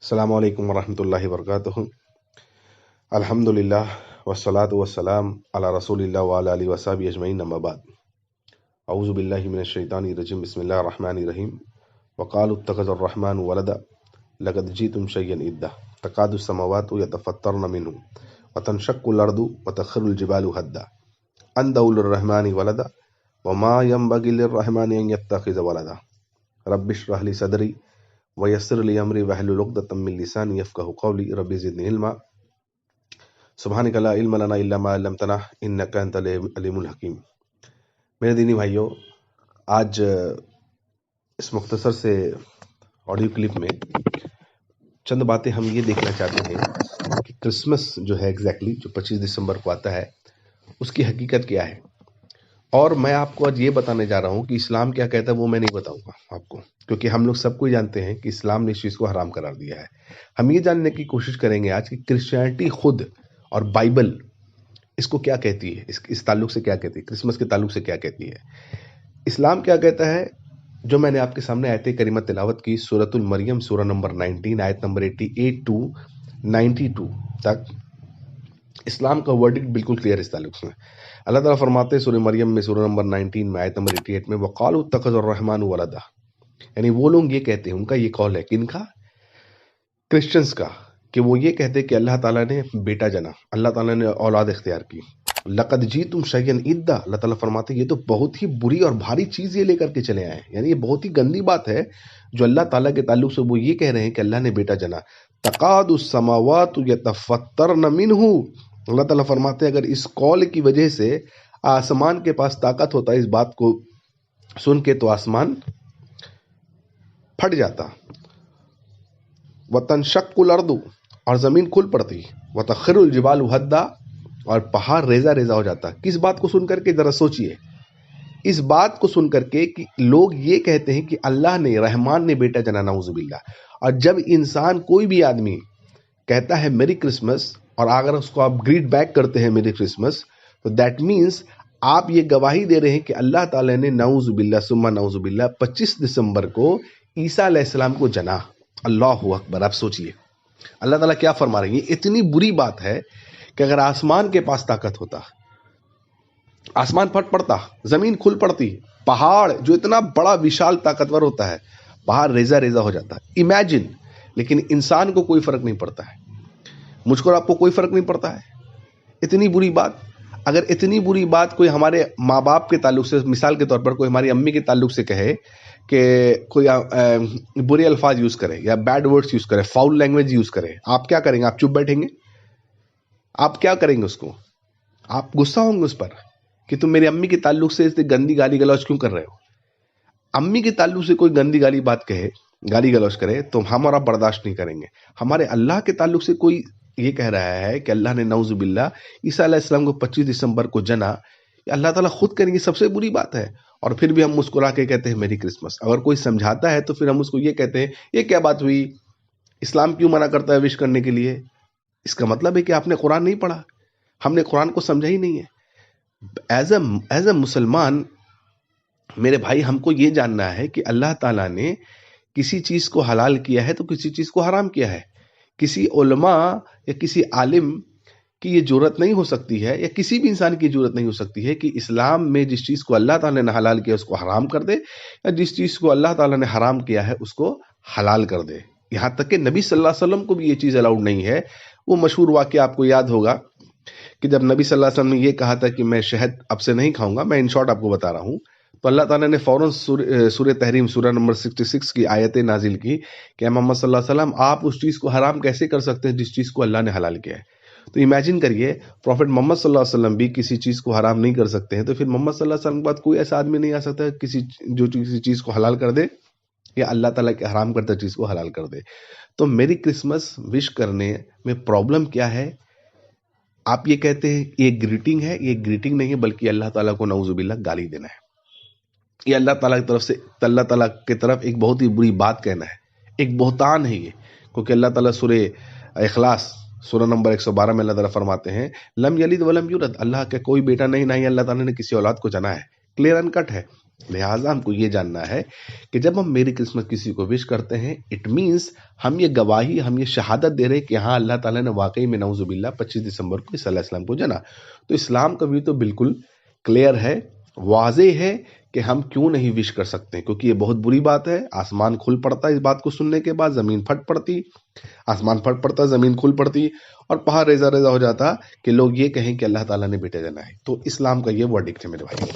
السلام علیکم ورحمۃ اللہ وبرکاتہ. الحمدللہ والصلاۃ والسلام علی رسول اللہ وعلی آلہ وصحبہ اجمعین، اما بعد. اعوذ باللہ من الشیطان الرجیم، بسم اللہ الرحمن الرحیم. وقالوا اتخذ الرحمن ولدا لقد جئتم شیئا ادا تکاد السماوات یتفطرن منہ وتنشق الارض وتخر الجبال هدا ان دعوا للرحمن ولدا وما ينبغي للرحمن ان يتخذ ولدا رب اشرح لي صدری ویسر لی امری واحلل عقدۃ من لسانی یفقہوا قولی رب زدنی علما سبحانک لا علم لنا الا ما علمتنا انک انت العلیم الحکیم. میرے دینی بھائیوں، آج اس مختصر سے آڈیو کلپ میں چند باتیں ہم یہ دیکھنا چاہتے ہیں کہ کرسمس جو ہے ایگزیکٹلی جو 25 دسمبر کو آتا ہے اس کی حقیقت کیا ہے. اور میں آپ کو آج یہ بتانے جا رہا ہوں کہ اسلام کیا کہتا ہے وہ میں نہیں بتاؤں گا آپ کو، کیونکہ ہم لوگ سب کو جانتے ہیں کہ اسلام نے اس چیز کو حرام قرار دیا ہے. ہم یہ جاننے کی کوشش کریں گے آج کہ کرسچینٹی خود اور بائبل اس کو کیا کہتی ہے، اس تعلق سے کیا کہتی ہے، کرسمس کے تعلق سے کیا کہتی ہے، اسلام کیا کہتا ہے. جو میں نے آپ کے سامنے آیت کریمہ تلاوت کی، سورۃ المریم سورہ نمبر 19 آیت نمبر 88 to 92 تک، اسلام کا ورڈکٹ بالکل کلیئر اس تعلق سے. اللہ تعالیٰ فرماتے ہیں سورہ مریم میں سورہ نمبر 19 میں آیت نمبر 88 میں، وقالوا اتخذ الرحمن ولدا، یعنی وہ لوگ یہ کہتے ہیں، ان کا یہ قول ہے، کن کا؟ کرسچنز کا، کہ وہ یہ کہتے ہیں کہ اللہ تعالیٰ نے بیٹا جنا، اللہ تعالیٰ نے اولاد اختیار کی. لقد جئتم شیئا ادا، اللہ تعالیٰ فرماتے ہیں یہ تو بہت ہی بری اور بھاری چیز یہ لے کر کے چلے آئے ہیں، یعنی یہ بہت ہی گندی بات ہے جو اللہ تعالیٰ کے تعلق سے وہ یہ کہہ رہے ہیں کہ اللہ نے بیٹا جنا. تقاد السماوات یتفطرن منہ، اللہ تعالیٰ فرماتے ہیں اگر اس قول کی وجہ سے آسمان کے پاس طاقت ہوتا ہے اس بات کو سن کے تو آسمان پھٹ جاتا، وتنشق الارض، اور زمین کھل پڑتی، وتخر الجبال ہدا، اور پہاڑ ریزہ ریزہ ہو جاتا. کس بات کو سن کر کے؟ ذرا سوچئے، اس بات کو سن کر کے کہ لوگ یہ کہتے ہیں کہ اللہ نے، رحمان نے بیٹا جنا، نعوذ باللہ. اور جب انسان کوئی بھی آدمی کہتا ہے میری کرسمس، اور اگر اس کو آپ گریٹ بیک کرتے ہیں میری کرسمس، تو دیٹ مینس آپ یہ گواہی دے رہے ہیں کہ اللہ تعالیٰ نے نعوذ باللہ ثم نعوذ باللہ 25 دسمبر کو عیسیٰ علیہ السلام کو جنا. اللہ اکبر. آپ سوچئے اللہ تعالیٰ کیا فرما رہے ہیں. یہ اتنی بری بات ہے کہ اگر آسمان کے پاس طاقت ہوتا، آسمان پھٹ پڑتا، زمین کھل پڑتی، پہاڑ جو اتنا بڑا وشال طاقتور ہوتا ہے، پہاڑ ریزہ ریزہ ہو جاتا. امیجن. لیکن انسان کو کوئی فرق نہیں پڑتا ہے، مجھ کو اور آپ کو کوئی فرق نہیں پڑتا ہے. اتنی بری بات. اگر اتنی بری بات کوئی ہمارے ماں باپ کے تعلق سے، مثال کے طور پر کوئی ہماری امی کے تعلق سے کہے کہ کوئی برے الفاظ یوز کرے یا بیڈ ورڈز یوز کرے، فاؤل لینگویج یوز کرے، آپ کیا کریں گے؟ آپ چپ بیٹھیں گے؟ آپ کیا کریں گے؟ اس کو آپ غصہ ہوں گے اس پر کہ تم میری امی کے تعلق سے اتنی گندی گالی گلوچ کیوں کر رہے ہو. امی کے تعلق سے کوئی گندی گالی بات کہے، گالی گلوچ کرے تو ہم اور آپ برداشت نہیں کریں گے. ہمارے اللہ کے تعلق سے کوئی یہ کہہ رہا ہے کہ اللہ نے نعوذ باللہ عیسیٰ علیہ السلام کو 25 دسمبر کو جنا، اللہ تعالیٰ خود کریں گے، سب سے بری بات ہے. اور پھر بھی ہم مسکرا کے کہتے ہیں میری کرسمس. اگر کوئی سمجھاتا ہے تو پھر ہم اس کو یہ کہتے ہیں یہ کیا بات ہوئی، اسلام کیوں منع کرتا ہے وش کرنے کے لیے؟ اس کا مطلب ہے کہ آپ نے قرآن نہیں پڑھا، ہم نے قرآن کو سمجھا ہی نہیں ہے. ایز اے مسلمان میرے بھائی، ہم کو یہ جاننا ہے کہ اللہ تعالیٰ نے کسی چیز کو حلال کیا ہے تو کسی چیز کو حرام کیا ہے. کسی علماء یا کسی عالم کی یہ جرات نہیں ہو سکتی ہے، یا کسی بھی انسان کی جرات نہیں ہو سکتی ہے کہ اسلام میں جس چیز کو اللہ تعالیٰ نے حلال کیا اس کو حرام کر دے، یا جس چیز کو اللہ تعالیٰ نے حرام کیا ہے اس کو حلال کر دے. یہاں تک کہ نبی صلی اللہ علیہ وسلم کو بھی یہ چیز الاؤڈ نہیں ہے. وہ مشہور واقعہ آپ کو یاد ہوگا کہ جب نبی صلی اللہ علیہ وسلم نے یہ کہا تھا کہ میں شہد اب سے نہیں کھاؤں گا، میں ان شارٹ آپ کو بتا رہا ہوں، تو اللہ تعالیٰ نے فوراً سورہ تحریم سورہ نمبر 66 کی آیتیں نازل کی کہ محمد صلی اللہ علیہ وسلم آپ اس چیز کو حرام کیسے کر سکتے ہیں جس چیز کو اللہ نے حلال کیا ہے. تو امیجن کریے، پروفٹ محمد صلی اللہ علیہ وسلم بھی کسی چیز کو حرام نہیں کر سکتے ہیں، تو پھر محمد صلی اللہ علیہ وسلم کے بعد کوئی ایسا آدمی نہیں آ سکتا جو کسی چیز کو حلال کر دے یا اللہ تعالیٰ کے حرام کرتا چیز کو حلال کر دے. تو میری کرسمس وش کرنے میں پرابلم کیا ہے؟ آپ یہ کہتے ہیں یہ گریٹنگ ہے، یہ گریٹنگ نہیں ہے، بلکہ اللہ تعالیٰ کو نعوذ باللہ گالی دینا ہے. یہ اللہ تعالیٰ کی طرف سے، اللہ تعالیٰ کی طرف ایک بہت ہی بری بات کہنا ہے، ایک بہتان ہے یہ. کیونکہ اللہ تعالیٰ سورہ اخلاص سورہ نمبر 112 میں اللہ تعالیٰ فرماتے ہیں لم یلد ولم یولد، اللہ کا کوئی بیٹا نہیں، نہ ہی اللہ تعالیٰ نے کسی اولاد کو جنا ہے. کلیئر ان کٹ ہے. لہٰذا ہم کو یہ جاننا ہے کہ جب ہم میری کرسمس کسی کو وش کرتے ہیں اٹ مینس ہم یہ گواہی، ہم یہ شہادت دے رہے ہیں کہ ہاں اللہ تعالیٰ نے واقعی میں نعوذ باللہ 25 دسمبر کو عیسی علیہ السلام کو جنا. تو اسلام کا بھی تو بالکل کلیئر ہے، واضح ہے کہ ہم کیوں نہیں وش کر سکتے، کیونکہ یہ بہت بری بات ہے. آسمان کھل پڑتا ہے اس بات کو سننے کے بعد، زمین پھٹ پڑتی، آسمان پھٹ پڑتا، زمین کھل پڑتی اور پہاڑ ریزہ ریزہ ہو جاتا کہ لوگ یہ کہیں کہ اللہ تعالیٰ نے بیٹے جنا ہے. تو اسلام کا یہ ورڈکٹ ہے میرے بھائی.